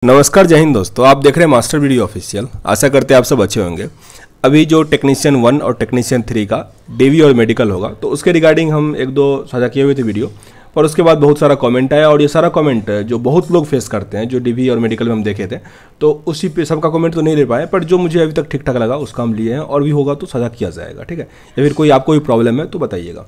नमस्कार, जय हिंद दोस्तों। आप देख रहे हैं मास्टर वीडियो ऑफिशियल। आशा करते हैं आप सब अच्छे होंगे। अभी जो टेक्नीशियन 1 और टेक्नीशियन 3 का डीवी और मेडिकल होगा, तो उसके रिगार्डिंग हम एक दो साझा किए हुए थे वीडियो, और उसके बाद बहुत सारा कमेंट आया। और ये सारा कमेंट जो बहुत लोग फेस करते हैं, जो डीवी और मेडिकल में हम देखे थे, तो उसी पे सबका कमेंट तो नहीं ले पाए, पर जो मुझे अभी तक ठीक ठाक लगा उसका हम लिए हैं, और भी होगा तो साझा किया जाएगा, ठीक है। या फिर कोई आपको भी प्रॉब्लम है तो बताइएगा।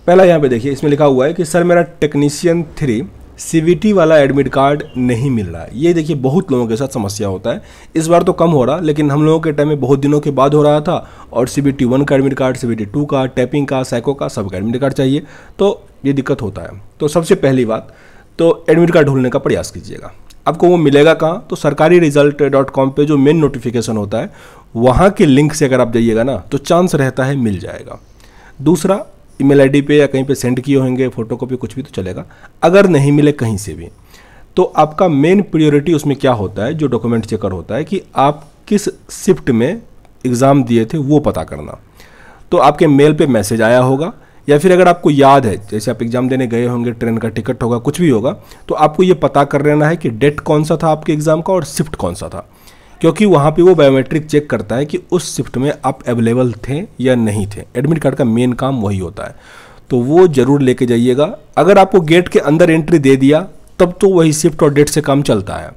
पहला यहाँ पे देखिए, इसमें लिखा हुआ है कि सर मेरा टेक्नीशियन 3 सीवीटी वाला एडमिट कार्ड नहीं मिल रहा है। ये देखिए बहुत लोगों के साथ समस्या होता है। इस बार तो कम हो रहा, लेकिन हम लोगों के टाइम में बहुत दिनों के बाद हो रहा था। और सीवीटी 1 का एडमिट कार्ड, सीवीटी 2 का, टैपिंग का, साइको का, सबका एडमिट कार्ड चाहिए, तो ये दिक्कत होता है। तो सबसे पहली बात तो एडमिट कार्ड ढूंढने का प्रयास कीजिएगा। आपको वो मिलेगा कहाँ? तो सरकारी रिजल्ट.com पे जो मेन नोटिफिकेशन होता है, वहाँ के लिंक से अगर आप जाइएगा ना, तो चांस रहता है मिल जाएगा। दूसरा, ईमेल आईडी पे या कहीं पे सेंड किए होंगे, फोटोकॉपी कुछ भी तो चलेगा। अगर नहीं मिले कहीं से भी, तो आपका मेन प्रायोरिटी उसमें क्या होता है, जो डॉक्यूमेंट चेकर होता है, कि आप किस शिफ्ट में एग्ज़ाम दिए थे वो पता करना। तो आपके मेल पे मैसेज आया होगा, या फिर अगर आपको याद है, जैसे आप एग्ज़ाम देने गए होंगे, ट्रेन का टिकट होगा, कुछ भी होगा, तो आपको ये पता कर लेना है कि डेट कौन सा था आपके एग्ज़ाम का और शिफ्ट कौन सा था। क्योंकि वहाँ पे वो बायोमेट्रिक चेक करता है कि उस शिफ्ट में आप अवेलेबल थे या नहीं थे। एडमिट कार्ड का मेन काम वही होता है, तो वो जरूर लेके जाइएगा। अगर आपको गेट के अंदर एंट्री दे दिया, तब तो वही शिफ्ट और डेट से काम चलता है,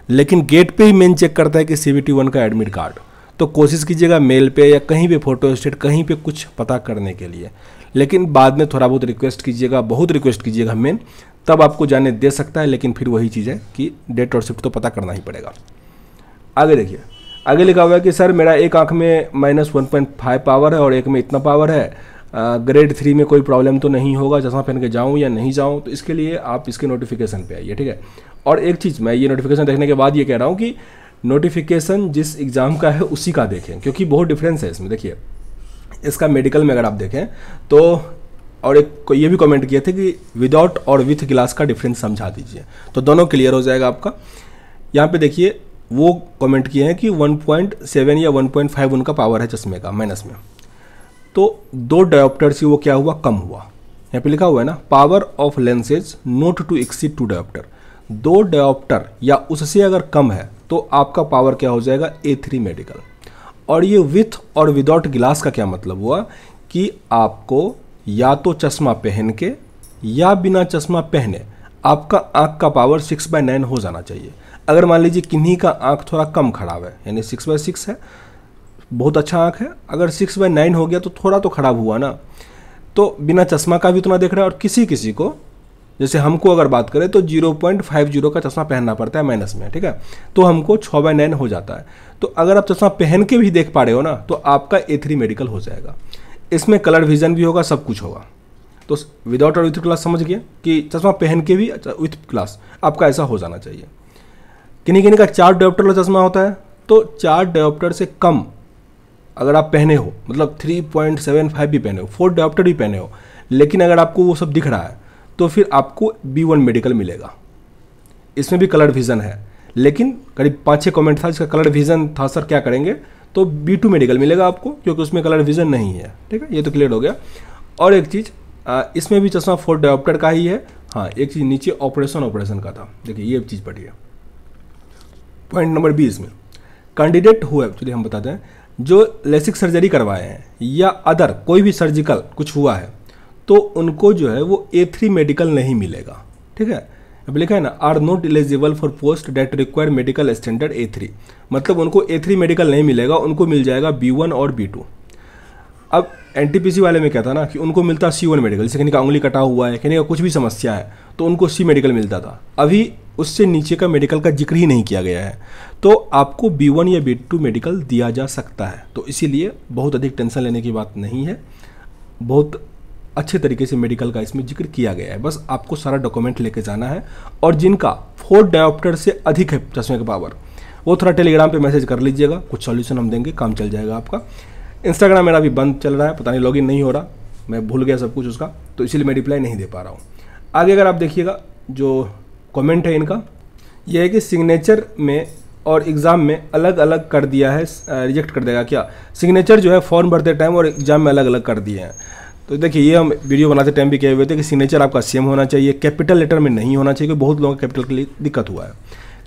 लेकिन गेट पे ही मेन चेक करता है कि सीवीटी 1 का एडमिट कार्ड। तो कोशिश कीजिएगा मेल पे या कहीं पे फोटो स्टेट कहीं पे कुछ पता करने के लिए, लेकिन बाद में थोड़ा बहुत रिक्वेस्ट कीजिएगा, बहुत रिक्वेस्ट कीजिएगा मेन, तब आपको जाने दे सकता है। लेकिन फिर वही चीज़ है कि डेट और शिफ्ट तो पता करना ही पड़ेगा। आगे देखिए, आगे लिखा हुआ है कि सर मेरा एक आंख में -1.5 पावर है और एक में इतना पावर है। ग्रेड 3 में कोई प्रॉब्लम तो नहीं होगा, चश्मा पहन के जाऊँ या नहीं जाऊँ? तो इसके लिए आप इसके नोटिफिकेशन पे आइए, ठीक है। और एक चीज़ मैं ये नोटिफिकेशन देखने के बाद ये कह रहा हूँ कि नोटिफिकेशन जिस एग्ज़ाम का है उसी का देखें, क्योंकि बहुत डिफरेंस है इसमें। देखिए, इसका मेडिकल में अगर आप देखें तो, और एक ये भी कमेंट किए थे कि विदाउट और विथ ग्लास का डिफरेंस समझा दीजिए, तो दोनों क्लियर हो जाएगा आपका। यहाँ पे देखिए वो कमेंट किए हैं कि 1.7 या 1.5 उनका पावर है चश्मे का माइनस में, तो 2 डायोप्टर से वो क्या हुआ, कम हुआ। यहाँ पे लिखा हुआ है ना, power of lenses not to exceed 2 dioptre. 2 dioptre या उससे अगर कम है तो आपका पावर क्या हो जाएगा, A3 मेडिकल। और ये विथ और विदाउट ग्लास का क्या मतलब हुआ, कि आपको या तो चश्मा पहन के या बिना चश्मा पहने आपका आँख का पावर 6/9 हो जाना चाहिए। अगर मान लीजिए किन्हीं का आँख थोड़ा कम खराब है, यानी 6/6 है, बहुत अच्छा आँख है, अगर 6/9 हो गया तो थोड़ा तो खराब हुआ ना। तो बिना चश्मा का भी उतना देख रहा है, और किसी किसी को, जैसे हमको अगर बात करें तो 0.50 का चश्मा पहनना पड़ता है माइनस में, ठीक है, तो हमको 6/9 हो जाता है। तो अगर आप चश्मा पहन के भी देख पा रहे हो ना, तो आपका A3 मेडिकल हो जाएगा। इसमें कलर विजन भी होगा, सब कुछ होगा। तो विदाउट और विथ ग्लास समझ गए कि चश्मा पहन के भी विथ ग्लास आपका ऐसा हो जाना चाहिए। किन्हीं किन्हीं का 4 डायोप्टर वाला चश्मा होता है, तो 4 डायोप्टर से कम अगर आप पहने हो, मतलब 3.75 भी पहने हो, 4 डायोप्टर भी पहने हो, लेकिन अगर आपको वो सब दिख रहा है, तो फिर आपको B1 मेडिकल मिलेगा। इसमें भी कलर विजन है, लेकिन करीब 5-6 कमेंट था जिसका कलर विजन था, सर क्या करेंगे, तो B2 मेडिकल मिलेगा आपको, क्योंकि उसमें कलर विजन नहीं है, ठीक है। ये तो क्लियर हो गया। और एक चीज़, इसमें भी चश्मा 4 डायोप्टर का ही है। हाँ, एक चीज़ नीचे ऑपरेशन का था, देखिए ये चीज़ पढ़िए, पॉइंट नंबर 20 में, कैंडिडेट हुआ, चलिए हम बताते हैं, जो लेसिक सर्जरी करवाए हैं या अदर कोई भी सर्जिकल कुछ हुआ है, तो उनको जो है वो A3 मेडिकल नहीं मिलेगा, ठीक है। अब लिखा है ना, are not eligible for post date require medical standard A3, मतलब उनको A3 मेडिकल नहीं मिलेगा, उनको मिल जाएगा B1 और B2। अब NTPC वाले में क्या था ना, कि उनको मिलता C1 मेडिकल, जैसे किसी का उंगली कटा हुआ है, किसी का कुछ भी समस्या है, तो उनको C मेडिकल मिलता था। अभी उससे नीचे का मेडिकल का जिक्र ही नहीं किया गया है, तो आपको B1 या B2 मेडिकल दिया जा सकता है। तो इसीलिए बहुत अधिक टेंशन लेने की बात नहीं है, बहुत अच्छे तरीके से मेडिकल का इसमें जिक्र किया गया है। बस आपको सारा डॉक्यूमेंट लेके जाना है। और जिनका 4 डायोप्टर से अधिक है चश्मे का पावर, वो थोड़ा टेलीग्राम पे मैसेज कर लीजिएगा, कुछ सॉल्यूशन हम देंगे, काम चल जाएगा आपका। इंस्टाग्राम मेरा भी बंद चल रहा है, पता नहीं लॉगिन नहीं हो रहा, मैं भूल गया सब कुछ उसका, तो इसीलिए मैं रिप्लाई नहीं दे पा रहा हूँ। आगे अगर आप देखिएगा जो कमेंट है इनका, यह है कि सिग्नेचर में और एग्ज़ाम में अलग अलग कर दिया है, रिजेक्ट कर देगा क्या? सिग्नेचर जो है फॉर्म भरते टाइम और एग्जाम में अलग अलग कर दिए हैं। तो देखिए, ये हम वीडियो बनाते टाइम भी कहे हुए थे कि सिग्नेचर आपका सेम होना चाहिए, कैपिटल लेटर में नहीं होना चाहिए, क्योंकि बहुत लोगों को कैपिटल के लिए दिक्कत हुआ है।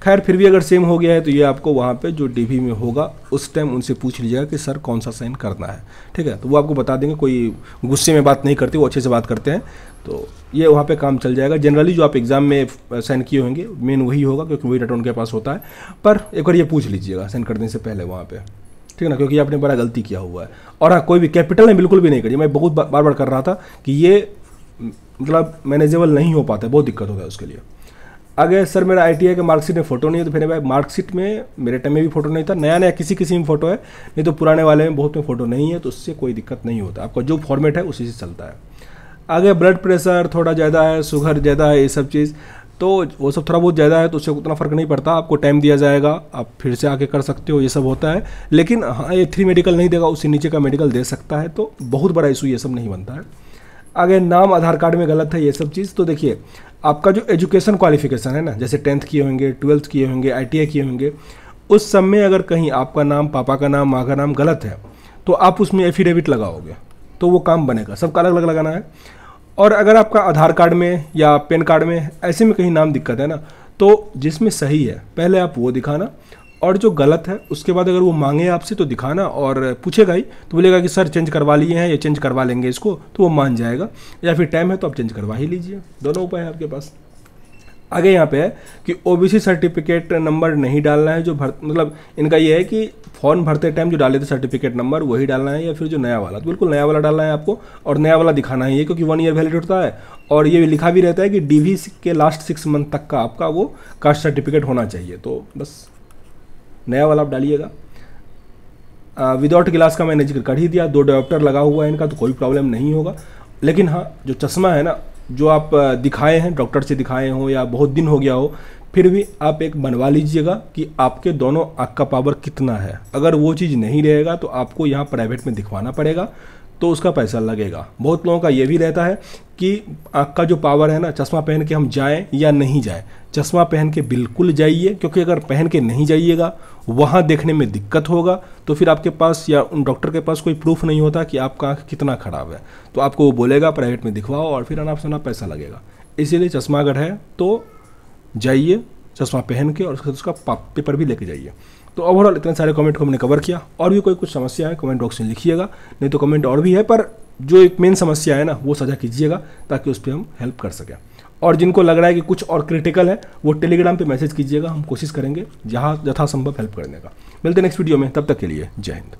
खैर फिर भी अगर सेम हो गया है तो ये आपको वहाँ पे जो डीवी में होगा उस टाइम उनसे पूछ लीजिएगा कि सर कौन सा साइन करना है, ठीक है। तो वो आपको बता देंगे, कोई गुस्से में बात नहीं करते, वो अच्छे से बात करते हैं, तो ये वहाँ पे काम चल जाएगा। जनरली जो आप एग्जाम में साइन किए होंगे मेन वही होगा, क्योंकि वही डाटा उनके पास होता है। पर एक बार ये पूछ लीजिएगा साइन करने से पहले वहाँ पे, ठीक है ना, क्योंकि आपने बड़ा गलती किया हुआ है। और हाँ, कोई भी कैपिटल में बिल्कुल भी नहीं करिए। मैं बहुत बार बार कर रहा था कि ये मतलब मैनेजेबल नहीं हो पाता है, बहुत दिक्कत होता है उसके लिए। आगे सर मेरा ITI के मार्कशीट में फ़ोटो नहीं है, तो फिर भाई मार्कशीट में मेरे टाइम में भी फ़ोटो नहीं था, नया नया किसी में फ़ोटो है, नहीं तो पुराने वाले में बहुत में फ़ोटो नहीं है, तो उससे कोई दिक्कत नहीं होता। आपका जो फॉर्मेट है उसी से चलता है। आगे ब्लड प्रेशर थोड़ा ज़्यादा है, शुगर ज़्यादा है, ये सब चीज़ तो वो सब थोड़ा बहुत ज़्यादा है, तो उससे उतना फ़र्क नहीं पड़ता। आपको टाइम दिया जाएगा, आप फिर से आके कर सकते हो, ये सब होता है। लेकिन हाँ, ये 3 मेडिकल नहीं देगा, उससे नीचे का मेडिकल दे सकता है, तो बहुत बड़ा इशू ये सब नहीं बनता है। आगे नाम आधार कार्ड में गलत है, ये सब चीज़ तो देखिए, आपका जो एजुकेशन क्वालिफिकेशन है ना, जैसे 10th किए होंगे, 12th किए होंगे, ITI किए होंगे, उस सब में अगर कहीं आपका नाम, पापा का नाम, माँ का नाम गलत है, तो आप उसमें एफिडेविट लगाओगे तो वो काम बनेगा। सबका अलग अलग लगाना है। और अगर आपका आधार कार्ड में या पैन कार्ड में ऐसे में कहीं नाम दिक्कत है ना, तो जिसमें सही है पहले आप वो दिखाना, और जो गलत है उसके बाद अगर वो मांगे आपसे तो दिखाना, और पूछेगा ही तो बोलेगा कि सर चेंज करवा लिए हैं या चेंज करवा लेंगे इसको, तो वो मान जाएगा। या फिर टाइम है तो आप चेंज करवा ही लीजिए, दोनों उपाय है आपके पास। आगे यहाँ पे है कि OBC सर्टिफिकेट नंबर नहीं डालना है, जो मतलब इनका ये है कि फॉर्म भरते टाइम जो डाले थे सर्टिफिकेट नंबर वही डालना है, या फिर जो नया वाला, तो बिल्कुल नया वाला डालना है आपको, और नया वाला दिखाना ही है, क्योंकि 1 ईयर वैलिड होता है। और ये लिखा भी रहता है कि DV के लास्ट 6 मंथ तक का आपका वो कास्ट सर्टिफिकेट होना चाहिए, तो बस नया वाला आप डालिएगा। विदाउट ग्लास का मैंने जिक्र कर ही दिया, 2 डायोप्टर लगा हुआ है इनका, तो कोई प्रॉब्लम नहीं होगा। लेकिन हाँ, जो चश्मा है ना, जो आप दिखाए हैं, डॉक्टर से दिखाए हो या बहुत दिन हो गया हो, फिर भी आप एक बनवा लीजिएगा कि आपके दोनों आँख का पावर कितना है। अगर वो चीज़ नहीं रहेगा तो आपको यहाँ प्राइवेट में दिखवाना पड़ेगा, तो उसका पैसा लगेगा। बहुत लोगों का ये भी रहता है कि आँख का जो पावर है ना, चश्मा पहन के हम जाएं या नहीं जाएं। चश्मा पहन के बिल्कुल जाइए, क्योंकि अगर पहन के नहीं जाइएगा वहाँ देखने में दिक्कत होगा, तो फिर आपके पास या उन डॉक्टर के पास कोई प्रूफ नहीं होता कि आपका आँख कितना ख़राब है, तो आपको वो बोलेगा प्राइवेट में दिखवाओ, और फिर अनाप शनाप पैसा लगेगा। इसीलिए चश्मा अगर है तो जाइए चश्मा पहन के, और उसका पेपर भी लेके जाइए। तो ओवरऑल इतने सारे कमेंट को हमने कवर किया। और भी कोई कुछ समस्या है कमेंट बॉक्स में लिखिएगा, नहीं तो कमेंट और भी है, पर जो एक मेन समस्या है ना वो साझा कीजिएगा, ताकि उस पर हम हेल्प कर सकें। और जिनको लग रहा है कि कुछ और क्रिटिकल है, वो टेलीग्राम पे मैसेज कीजिएगा, हम कोशिश करेंगे जहाँ यथासंभव हेल्प करने का। मिलते हैं नेक्स्ट वीडियो में, तब तक के लिए जय हिंद।